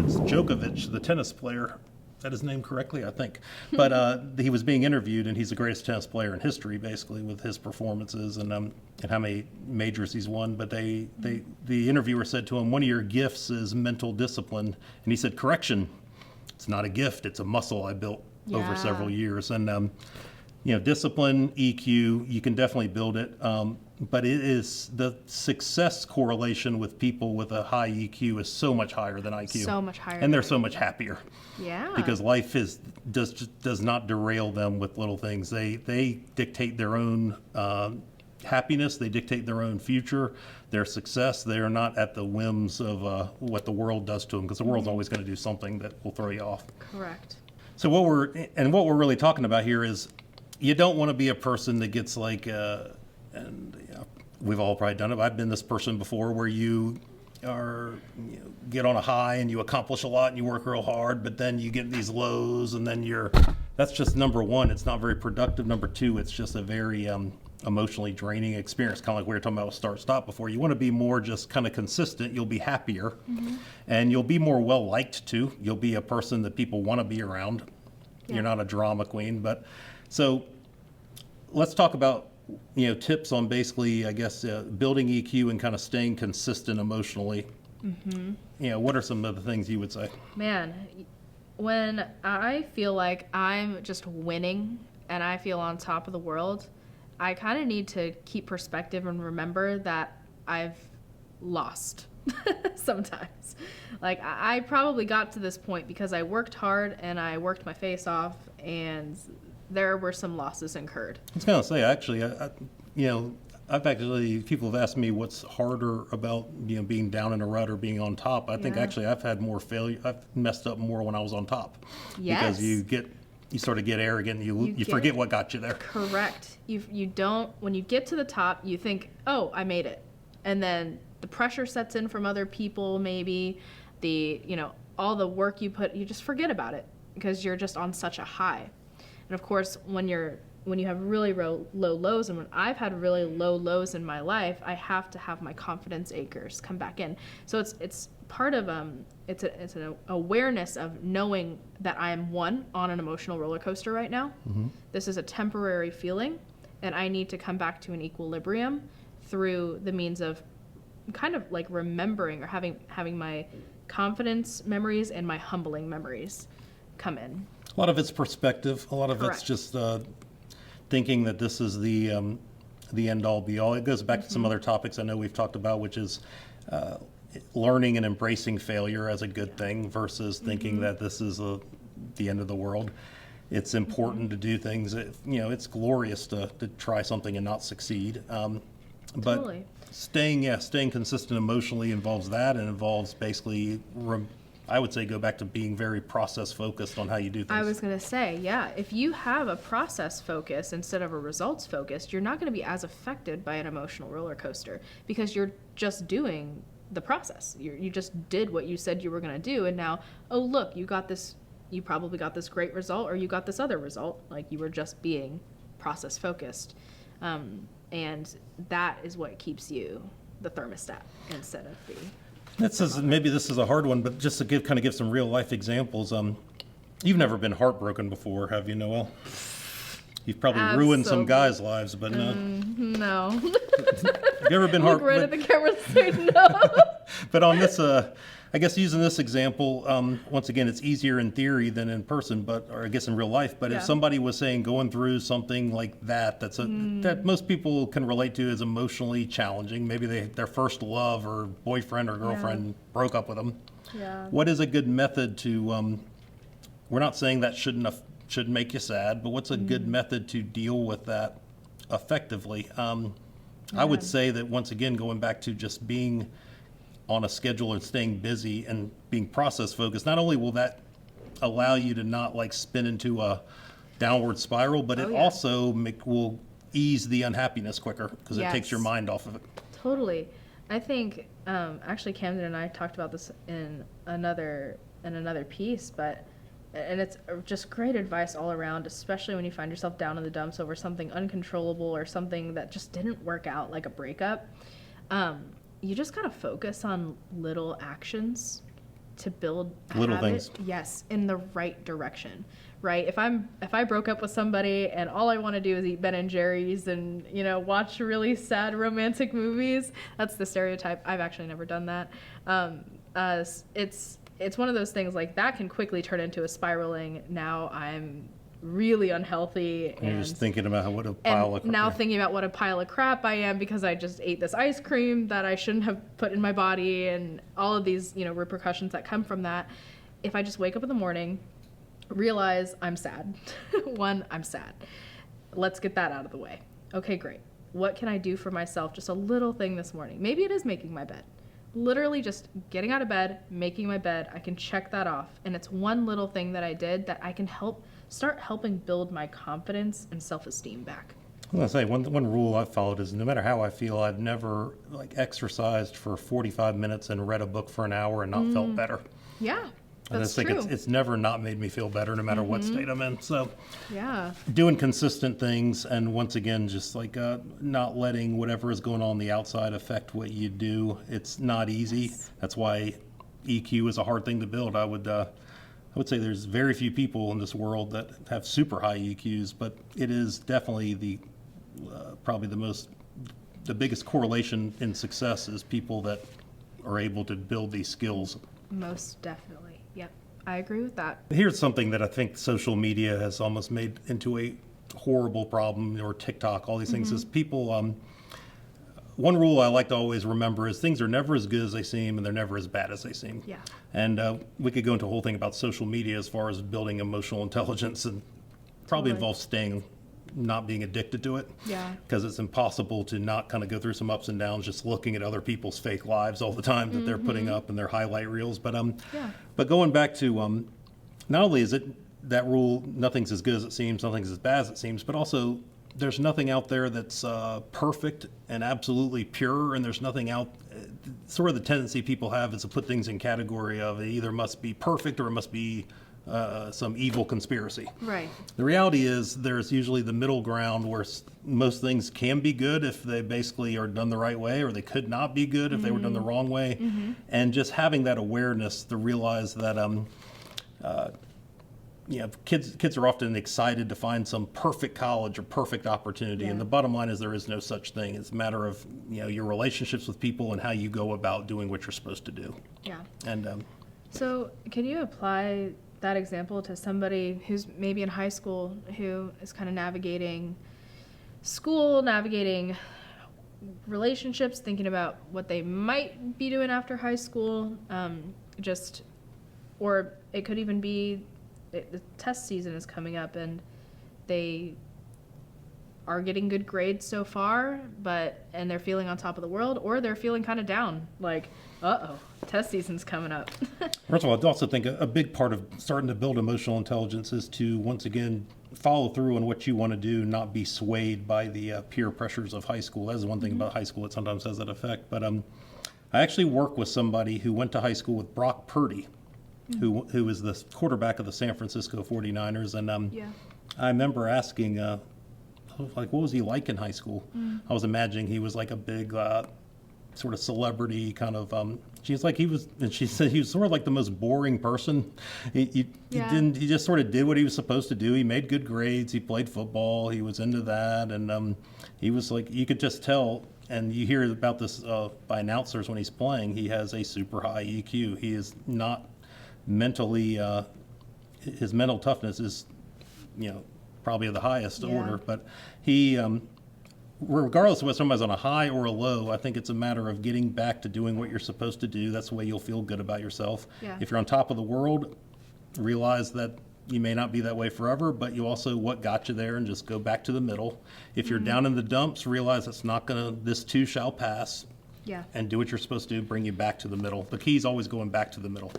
it's Djokovic, the tennis player. Is that his name correctly? I think. But he was being interviewed, and he's the greatest tennis player in history, basically, with his performances and how many majors he's won. But the interviewer said to him, "One of your gifts is mental discipline," and he said, "Correction, it's not a gift; it's a muscle I built over several years." And discipline, EQ, you can definitely build it. But it is the success correlation with people with a high EQ is so much higher than IQ. So much higher. And they're so much happier. Yeah. Because life does not derail them with little things. They dictate their own happiness. They dictate their own future, their success. They are not at the whims of what the world does to them, because the world's always going to do something that will throw you off. Correct. So what we're really talking about here is you don't want to be a person that gets like we've all probably done it. I've been this person before where you get on a high and you accomplish a lot and you work real hard, but then you get these lows, and then that's just number one. It's not very productive. Number two, it's just a very emotionally draining experience, kind of like we were talking about with start-stop before. You want to be more just kind of consistent. You'll be happier, and you'll be more well-liked too. You'll be a person that people want to be around. Yeah. You're not a drama queen. But so let's talk about tips on basically, I guess, building EQ and kind of staying consistent emotionally. What are some of the things you would say? Man, when I feel like I'm just winning and I feel on top of the world, I kind of need to keep perspective and remember that I've lost sometimes. Like, I probably got to this point because I worked hard and I worked my face off, and there were some losses incurred. I was going to say, actually, I've actually, people have asked me what's harder about being down in a rut or being on top. I think actually I've had more failure. I've messed up more when I was on top. Yes. Because you sort of get arrogant. You forget what got you there. Correct. You don't, when you get to the top, you think, oh, I made it. And then the pressure sets in from other people, maybe all the work you put, you just forget about it because you're just on such a high. And of course, when you have really low lows, and when I've had really low lows in my life, I have to have my confidence anchors come back in. So it's part of it's an awareness of knowing that I am on an emotional roller coaster right now. This is a temporary feeling, and I need to come back to an equilibrium through the means of kind of like remembering or having my confidence memories and my humbling memories come in. A lot of it's perspective. A lot of Correct. It's just thinking that this is the end all be all. It goes back to some other topics I know we've talked about, which is learning and embracing failure as a good thing versus thinking that this is the end of the world. It's important to do things. It's glorious to try something and not succeed. But Totally. staying consistent emotionally involves that, and involves basically I would say go back to being very process focused on how you do things. I was going to say, yeah, if you have a process focus instead of a results focused, you're not going to be as affected by an emotional roller coaster because you're just doing the process. You just did what you said you were going to do, and now, oh, look, you probably got this great result, or you got this other result. Like, you were just being process focused. And that is what keeps you the thermostat instead of the... Maybe this is a hard one, but just to give some real life examples. You've never been heartbroken before, have you, Noelle? You've probably ruined some guys' lives, but no. No. Have you ever been Look right at the camera and say no. But on this, I guess using this example, once again, it's easier in theory than in person, or I guess in real life. But if somebody was saying going through something like that, that most people can relate to as emotionally challenging. Maybe their first love or boyfriend or girlfriend broke up with them. Yeah. What is a good method to? We're not saying that shouldn't make you sad, but what's a good method to deal with that effectively? I would say that once again, going back to just being on a schedule and staying busy and being process focused, not only will that allow you to not spin into a downward spiral, but it also will ease the unhappiness quicker because it takes your mind off of it. Totally. I think actually Camden and I talked about this in another piece, and it's just great advice all around, especially when you find yourself down in the dumps over something uncontrollable or something that just didn't work out, like a breakup. You just gotta focus on little actions to build Little habit, things. yes, in the right direction, right? If I broke up with somebody and all I want to do is eat Ben and Jerry's and, you know, watch really sad romantic movies, that's the stereotype. I've actually never done that. It's one of those things like that can quickly turn into a spiraling. Now I'm really unhealthy And you're just thinking about what a pile of and now crap. thinking about what a pile of crap I am because I just ate this ice cream that I shouldn't have put in my body, and all of these, you know, repercussions that come from that. If I just wake up in the morning, realize I'm sad. One, I'm sad. Let's get that out of the way. Okay, great. What can I do for myself? Just a little thing this morning. Maybe it is making my bed. Literally just getting out of bed, making my bed. I can check that off. And it's one little thing that I did that I can start helping build my confidence and self-esteem back. I was gonna say, one rule I've followed is no matter how I feel, I've never like exercised for 45 minutes and read a book for an hour and not felt better. Yeah, I that's just think true. it's never not made me feel better no matter what state I'm in. So Yeah. doing consistent things, and once again, just like not letting whatever is going on the outside affect what you do. It's not easy. Yes. That's why EQ is a hard thing to build. I would say there's very few people in this world that have super high EQs, but it is definitely probably the biggest correlation in success is people that are able to build these skills. Most definitely. Yep. I agree with that. Here's something that I think social media has almost made into a horrible problem, or TikTok, all these things, is people, one rule I like to always remember is things are never as good as they seem and they're never as bad as they seem. Yeah. And we could go into a whole thing about social media as far as building emotional intelligence, and probably Totally. involves not being addicted to it. Yeah. Because it's impossible to not kind of go through some ups and downs just looking at other people's fake lives all the time that they're putting up in their highlight reels. But Yeah. but going back to not only is it that rule, nothing's as good as it seems, nothing's as bad as it seems, but also there's nothing out there that's perfect and absolutely pure, and there's nothing out. Sort of the tendency people have is to put things in category of it either must be perfect or it must be some evil conspiracy. Right. The reality is there's usually the middle ground where most things can be good if they basically are done the right way, or they could not be good if they were done the wrong way. And just having that awareness to realize that kids are often excited to find some perfect college or perfect opportunity, Yeah. and the bottom line is there is no such thing. It's a matter of your relationships with people and how you go about doing what you're supposed to do. Yeah. And So, can you apply that example to somebody who's maybe in high school who is kind of navigating school, navigating relationships, thinking about what they might be doing after high school, or it could even be the test season is coming up and they are getting good grades so far, and they're feeling on top of the world, or they're feeling kind of down, like, test season's coming up. First of all, I also think a big part of starting to build emotional intelligence is to, once again, follow through on what you want to do, not be swayed by the peer pressures of high school. That's one thing about high school. It sometimes has that effect. But I actually work with somebody who went to high school with Brock Purdy, who is the quarterback of the San Francisco 49ers. And Yeah. I remember asking, what was he like in high school? I was imagining he was like a big sort of celebrity kind of. She's like and she said he was sort of like the most boring person. He just sort of did what he was supposed to do. He made good grades. He played football. He was into that, and he was like, you could just tell. And you hear about this by announcers when he's playing. He has a super high EQ. He is not mentally. His mental toughness is, probably of the highest order. But he, regardless of whether somebody's on a high or a low, I think it's a matter of getting back to doing what you're supposed to do. That's the way you'll feel good about yourself. Yeah. If you're on top of the world, realize that you may not be that way forever, but you also what got you there, and just go back to the middle. If you're down in the dumps, realize it's not this too shall pass. Yeah. And do what you're supposed to do, bring you back to the middle. The key is always going back to the middle.